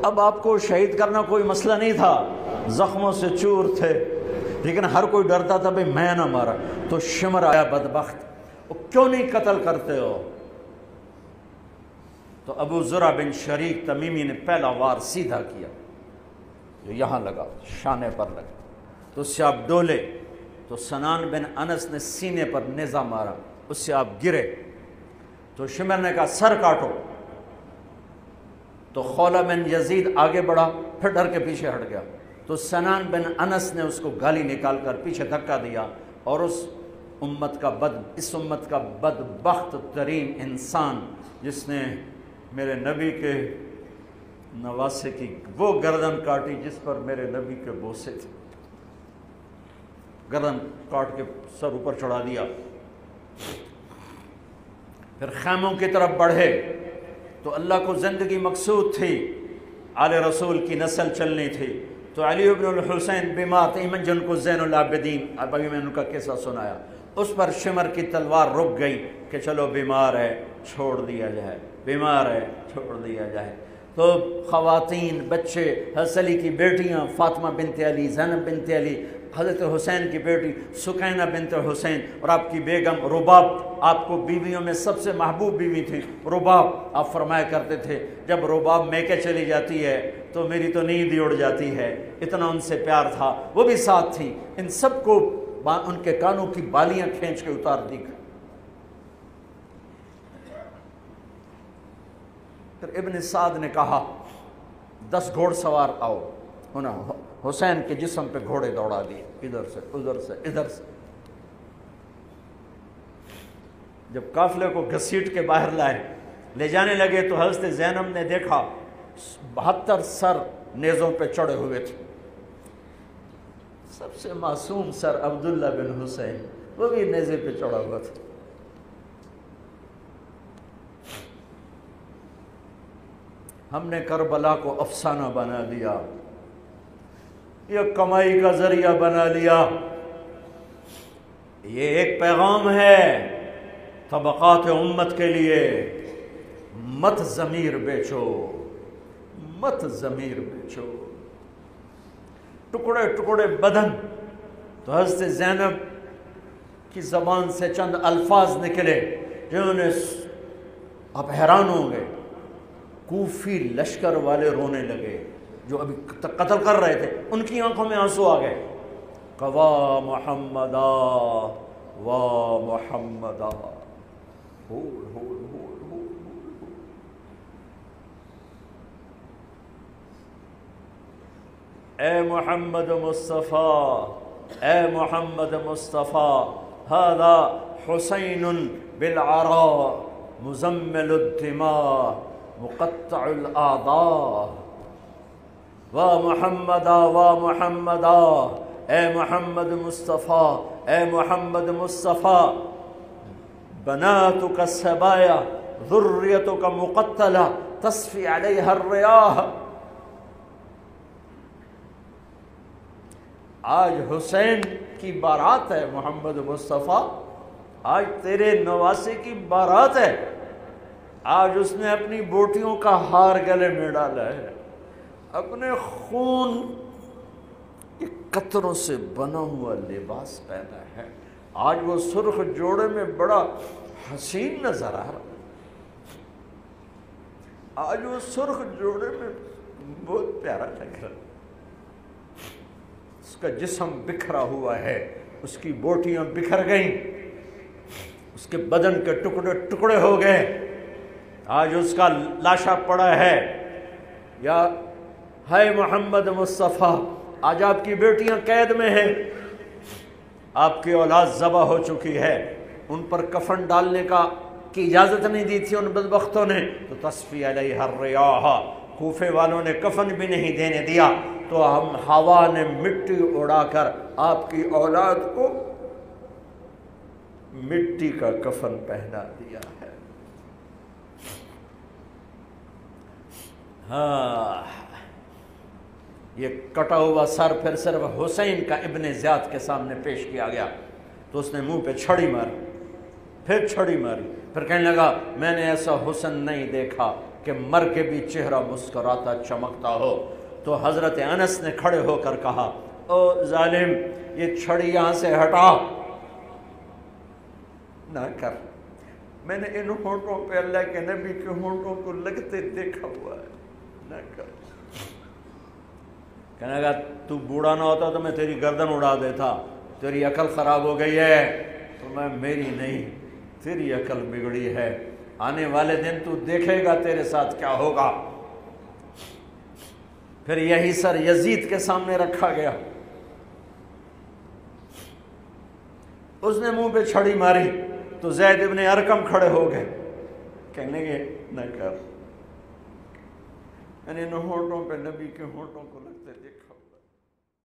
اب آپ کو شہید کرنا کوئی مسئلہ نہیں تھا، زخموں سے چور تھے، لیکن ہر کوئی ڈرتا تھا بھئی میں نہ مارا۔ تو شمر آیا بدبخت، وہ کیوں نہیں قتل کرتے ہو؟ تو ابو زرع بن شریک تمیمی نے پہلا وار سیدھا کیا، جو یہاں لگا، شانے پر لگا، تو اس سے آپ ڈولے، تو سنان بن انس نے سینے پر نیزہ مارا، اس سے آپ گرے، تو شمر نے کہا سر کاٹو، تو خولہ بن یزید آگے بڑھا، پھر ڈر کے پیچھے ہٹ گیا، تو سنان بن انس نے اس کو گالی نکال کر پیچھے دھکا دیا، اور اس امت کا بدبخت ترین انسان جس نے میرے نبی کے نواسے کی وہ گردن کاٹی جس پر میرے نبی کے بوسے تھے، گردن کاٹ کے سر اوپر چڑھا دیا۔ پھر خیموں کی طرف بڑھے، تو اللہ کو زندگی مقصود تھی، آل رسول کی نسل چلنی تھی، تو علی ابن الحسین بیمار تھے، جن کو زین العابدین، ابھی میں نے ان کا قصہ سنایا، اس پر شمر کی تلوار رک گئی کہ چلو بیمار ہے چھوڑ دیا جائے، بیمار ہے چھوڑ دیا جائے۔ تو خواتین، بچے، حضرت علی کی بیٹیاں فاطمہ بنت علی، زینب بنت علی، حضرت حسین کی بیٹی سکینہ بنت حسین، اور آپ کی بیگم رباب، آپ کو بیویوں میں سب سے محبوب بیوی تھی رباب۔ آپ فرمایا کرتے تھے جب رباب میکے چلی جاتی ہے تو میری تو نیند ہی اڑ جاتی ہے، اتنا ان سے پیار تھا، وہ بھی ساتھ تھی۔ ان سب کو ان کے کانوں کی بالیاں کھینچ کے اتار دی۔ پھر ابن سعد نے کہا 10 گھوڑ سوار آؤ، انہوں حسین کے جسم پہ گھوڑے دوڑا دیے، ادھر سے ادھر سے ادھر سے۔ جب قافلے کو گھسیٹ کے باہر لائے، لے جانے لگے، تو حضرت زینب نے دیکھا 72 سر نیزوں پہ چڑھے ہوئے تھے، سب سے معصوم سر عبداللہ بن حسین، وہ بھی نیزے پہ چڑھا ہوا تھا۔ ہم نے کربلا کو افسانہ بنا دیا، یہ کمائی کا ذریعہ بنا لیا۔ یہ ایک پیغام ہے طبقات امت کے لیے، مت ضمیر بیچو، مت ضمیر بیچو۔ ٹکڑے ٹکڑے بدن، تو حضرت زینب کی زبان سے چند الفاظ نکلے جنہوں نے، آپ حیران ہوں گے، کوفی لشکر والے رونے لگے جو ابھی قتل کر رہے تھے، ان کی آنکھوں میں آنسو آ گئے۔ قوا محمدا وا محمدا، اے محمد مصطفیٰ، اے محمد مصطفیٰ، ھذا حسین بالعراء مزمل الدماء مقطع الاعضاء، وا محمدا وا محمدا، اے محمد مصطفیٰ، اے محمد مصطفیٰ، بناتک السبایا ذریتک مقتلہ تصفی علیہا الریاح۔ آج حسین کی بارات ہے محمد مصطفیٰ، آج تیرے نواسے کی بارات ہے، آج اس نے اپنی بوٹیوں کا ہار گلے میں ڈالا ہے، اپنے خون کے قطروں سے بنا ہوا لباس پہنا ہے، آج وہ سرخ جوڑے میں بڑا حسین نظر آ رہا، آج وہ سرخ جوڑے میں بہت پیارا لگ رہا، اس کا جسم بکھرا ہوا ہے، اس کی بوٹیاں بکھر گئیں، اس کے بدن کے ٹکڑے ٹکڑے ہو گئے، آج اس کا لاشا پڑا ہے۔ یا ہے محمد مصطفیٰ، آج آپ کی بیٹیاں قید میں ہیں، آپ کی اولاد ذبح ہو چکی ہے، ان پر کفن ڈالنے کی اجازت نہیں دی تھی ان بدبختوں نے، تو تصفی علیہ الریاح، کوفے والوں نے کفن بھی نہیں دینے دیا، تو ہم ہوا نے مٹی اڑا کر آپ کی اولاد کو مٹی کا کفن پہنا دیا ہے۔ ہاں، یہ کٹا ہوا سر پھر صرف حسین کا ابن زیاد کے سامنے پیش کیا گیا، تو اس نے منہ پہ چھڑی ماری، پھر چھڑی ماری، پھر کہنے لگا میں نے ایسا حسن نہیں دیکھا کہ مر کے بھی چہرہ مسکراتا چمکتا ہو۔ تو حضرت انس نے کھڑے ہو کر کہا او ظالم، یہ چھڑی یہاں سے ہٹا، نہ کر، میں نے ان ہونٹوں پہ اللہ کے نبی کے ہونٹوں کو لگتے دیکھا ہوا ہے، نہ کر۔ کہنے لگا تو بوڑھا نہ ہوتا تو میں تیری گردن اڑا دیتا، تیری عقل خراب ہو گئی ہے۔ تو میں میری نہیں، تیری عقل بگڑی ہے، آنے والے دن تو دیکھے گا تیرے ساتھ کیا ہوگا۔ پھر یہی سر یزید کے سامنے رکھا گیا، اس نے منہ پہ چھڑی ماری تو زید ابن ارقم کھڑے ہو گئے، کہنے لگے نہ کر، میں نے ان ہونٹوں پہ نبی کے ہونٹوں کو لگتے دیکھا۔